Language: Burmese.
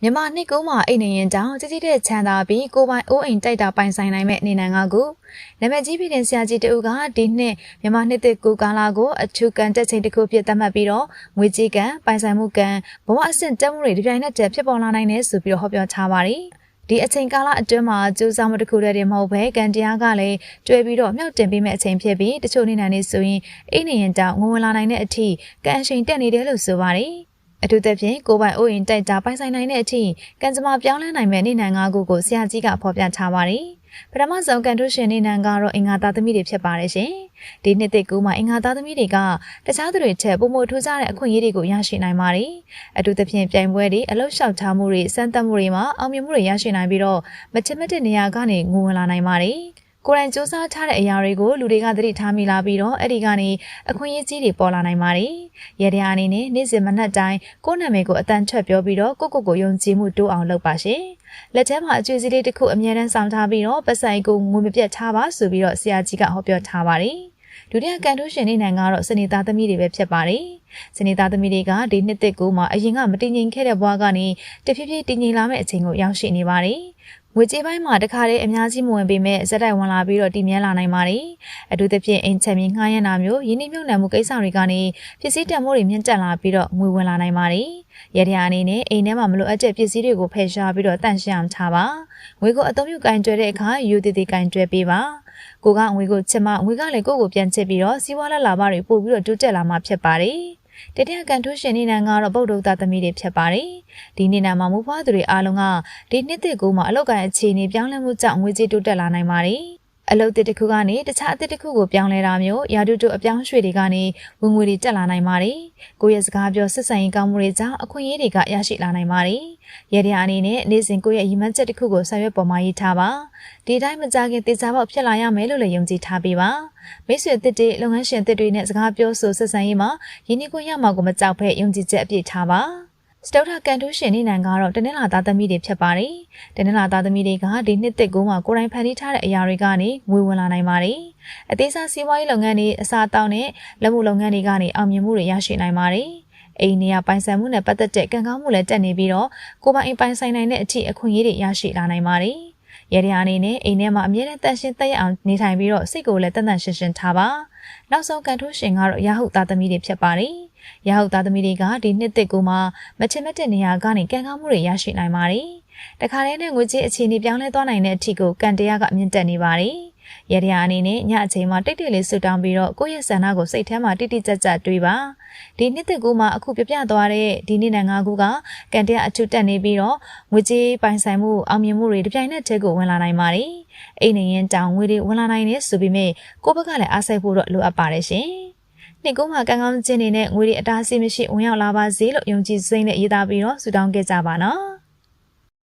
မြန်မာနှစ်ကူးမှာအိမ်နေရင်တောင်ကြီးတဲ့ချမ်းသာပြီးကိုပိုင်အိုးအိမ်တိုက်တာပိုင်ဆိုင်နိုင်မဲ့နေနိုင်ကူနာမည်ကြီးပြည်တင်ဆရာကြီးတူကဒီနှစ်မြန်မာနှစ်သစ်ကူးကာလကိုအထူးကန်တက်ချိန်တစ်ခုဖြစ်သတ်မှတ်ပြီးတော့ငွေကြေးကန်ပိုင်ဆိုင်မှုကန်ဘဝအဆင့်တက်မှုတွေဒီပြိုင်နက်တည်းဖြစ်ပေါ်လာနိုင်တယ်ဆိုပြီးတော့ဟောပြောထားပါတယ်ဒီအချိန်ကာလအတွင်းမှာစူးစမ်းမှုတစ်ခုတည်းမဟုတ်ဘဲကန်တရားကလည်းတွဲပြီးတော့မြောက်တင်ပေးမဲ့အချိန်ဖြစ်ပြီးတချို့နေနိုင်နေဆိုရင်အိမ်နေရင်တောင်ငွေဝင်လာနိုင်တဲ့အထိကန်အချိန်တက်နေတယ်လို့ဆိုပါတယ်အထူးသဖြင့်ကိုပိုင်အိုးရင်တိုက်တာပိုင်ဆိုင်နိုင်တဲ့အထိကန်စမာပြောင်းလဲနိုင်မဲ့နေနိုင်၅ခုကိုဆရာကြီးကဖော်ပြထားပါတယ်။ပထမဆုံးကန်ထုရှင်နေနိုင်ကတော့အင်္ဂါသားသမီးတွေဖြစ်ပါတယ်ရှင်။ဒီနှစ်သစ်ကူးမှာအင်္ဂါသားသမီးတွေကတခြားသူတွေထက်ပုံမထူးခြားတဲ့အခွင့်အရေးတွေကိုရရှိနိုင်ပါတယ်။အထူးသဖြင့်ပြိုင်ပွဲတွေအလုပ်လျှောက်ထားမှုတွေစမ်းသပ်မှုတွေမှာအောင်မြင်မှုတွေရရှိနိုင်ပြီးတော့မချစ်မတဲ့နေရာကနေငိုဝင်လာနိုင်ပါတယ်။ကိုယ်တိုင်စူးစမ်းထားတဲ့အရာတွေကိုလူတွေကသတိထားမိလာပြီးတော့အဲ့ဒီကနေအခွင့်အရေးကြီးတွေပေါ်လာနိုင်ပါတယ်။ရတဲ့အနေနဲ့နေ့စဉ်မနက်တိုင်းကိုယ့်နာမည်ကိုအတန်ထွက်ပြောပြီးတော့ကိုယုံကြည်မှုတိုးအောင်လုပ်ပါရှင်။လက်ထဲမှာအကျွေးစည်းလေးတစ်ခုအမြဲတမ်းဆောင်ထားပြီးတော့ပတ်ဆိုင်ကိုငွေမပြတ်ထားပါဆိုပြီးတော့ဆရာကြီးကဟောပြောထားပါတယ်။ဒုတိယကန်ထုရှင်နေနိုင်ကတော့စနေသားသမီးတွေပဲဖြစ်ပါတယ်။စနေသားသမီးတွေကဒီနှစ်သစ်ကူးမှာအရင်ကမတည်ငြိမ်ခဲ့တဲ့ဘဝကနေတဖြည်းဖြည်းတည်ငြိမ်လာမယ့်အချိန်ကိုရောက်ရှိနေပါတယ်။ငွေကြေးပိုင်းမှာတခါတည်းအများကြီးမဝင်ပေမဲ့ဇက်တိုက်ဝင်လာပြီးတော့တည်မြဲလာနိုင်ပါတယ်။အထူးသဖြင့်အိမ်ချက်မြင်ငှားရမ်းတာမျိုးရင်းနှီးမြှုပ်နှံမှုကိစ္စတွေကနေပစ္စည်းတန်ဖိုးတွေမြင့်တက်လာပြီးတော့ငွေဝင်လာနိုင်ပါတယ်။ရတဲ့အနေနဲ့အိမ်ထဲမှာမလိုအပ်တဲ့ပစ္စည်းတွေကိုဖယ်ရှားပြီးတော့တန့်ရှင်းအောင်ထားပါ။ငွေကိုအသုံးပြုကင်တွယ်တဲ့အခါယူတည်တည်ကင်တွယ်ပေးပါ။ကိုကငွေကိုချစ်မှငွေကလည်းကိုကိုပြန်ချစ်ပြီးတော့စီးပွားလာဘတွေပို့ပြီးတော့တိုးတက်လာမှာဖြစ်ပါတယ်။တတိယကန်ထုရှင်နေနိုင်ကတော့ဗုဒ္ဓသားသမီးတွေဖြစ်ပါတယ်။ဒီနေ့နာမှာမူဖွားသူတွေအားလုံးကဒီနှစ်သစ်ကူးမှာအလောက်ကန်အခြေအနေပြောင်းလဲမှုကြောင့်ငွေကြေးတိုးတက်လာနိုင်ပါတယ်။အလုပ်တစ်ခုကနေတခြားအသစ်တစ်ခုကိုပြောင်းလဲတာမျိုးရာထူးတိုးအပြောင်းရွှေ့တွေကနေဝင်ငွေတွေတက်လာနိုင်ပါတယ်။ကိုယ့်ရဲ့စကားပြောဆက်ဆံရေးကောင်းမှုတွေကြောင့်အခွင့်အရေးတွေကရရှိလာနိုင်ပါတယ်။ရတဲ့အနေနဲ့နေ့စဉ်ကိုယ့်ရဲ့ရည်မှန်းချက်တစ်ခုကိုဆောင်ရွက်ပေါ်မှာရေးထားပါ။ဒီတိုင်းမကြခင်တေချာပေါက်ဖြစ်လာရမယ်လို့လည်းယုံကြည်ထားပေးပါ။မိတ်ဆွေအသစ်တွေလုပ်ငန်းရှင်အသစ်တွေနဲ့စကားပြောဆိုဆက်ဆံရေးမှာရင်းနှီးခွင့်ရမှာကိုမကြောက်ဖက်ယုံကြည်ချက်အပြည့်ထားပါ။စတုထကန်ထုရှင်နေနိုင်ကတော့တနင်္လာသားသမီးတွေဖြစ်ပါတယ်။တနင်္လာသားသမီးတွေကဒီနှစ်သစ်ကူးမှာကိုယ်တိုင်ဖန်တီးထားတဲ့အရာတွေကနေငွေဝင်လာနိုင်ပါတယ်။အသေးစားစီးပွားရေးလုပ်ငန်းတွေအစားအသောက်နဲ့လက်မှုလုပ်ငန်းတွေကနေအောင်မြင်မှုတွေရရှိနိုင်ပါတယ်။အိမ်နေရပိုင်ဆိုင်မှုနဲ့ပတ်သက်တဲ့ကံကောင်းမှုလည်းတက်နေပြီးတော့ကိုယ်ပိုင်ပိုင်ဆိုင်နိုင်တဲ့အထိအခွင့်အရေးတွေရရှိလာနိုင်ပါတယ်။ရတဲ့အနေနဲ့အိမ်ထဲမှာအမြဲတမ်းတန်ရှင်းသက်ရအောင်နေထိုင်ပြီးတော့စိတ်ကိုလည်းတန်တန်ရှင်းရှင်းထားပါ။နောက်ဆုံးကန်ထုရှင်ကတော့ရာဟုသားသမီးတွေဖြစ်ပါတယ်။ရာဟုသားသမီးတွေကဒီနှစ်သစ်ကူးမှာမချင်မတဲ့နေရာကနေကံကောင်းမှုတွေရရှိနိုင်ပါတယ်။တခါတည်းနဲ့ငွေကြေးအခြေအနေပြောင်းလဲသွားနိုင်တဲ့အထိကိုကန်တရားကမြင့်တက်နေပါတယ်။ရတဲ့အနေနဲ့ညအချိန်မှာတိတ်တိတ်လေးဆူတောင်းပြီးတော့ကိုယ့်ရဲ့ဆန္ဒကိုစိတ်ထဲမှာတိတိကျကျတွေးပါဒီနှစ်သစ်ကူးမှာအခုပြပြသွားတဲ့ဒီနေ့နဲ့၅ခုကကန်တရားအထူးတက်နေပြီးတော့ငွေကြေးပိုင်ဆိုင်မှုအောင်မြင်မှုတွေဒီပြိုင်နက်တည်းကိုဝင်လာနိုင်ပါတယ်အိမ်နေရင်တောင်ငွေတွေဝင်လာနိုင်နေဆိုပေမဲ့ကိုယ့်ဘက်ကလည်းအားစိတ်ဖို့တော့လိုအပ်ပါတယ်ရှင်နှစ်ကူးမှာကံကောင်းခြင်းတွေနဲ့ငွေတွေအတားအဆီးမရှိဝင်ရောက်လာပါစေလို့ယုံကြည်စိတ်နဲ့ရေးသားပြီးတော့ဆုတောင်းခဲ့ကြပါနော်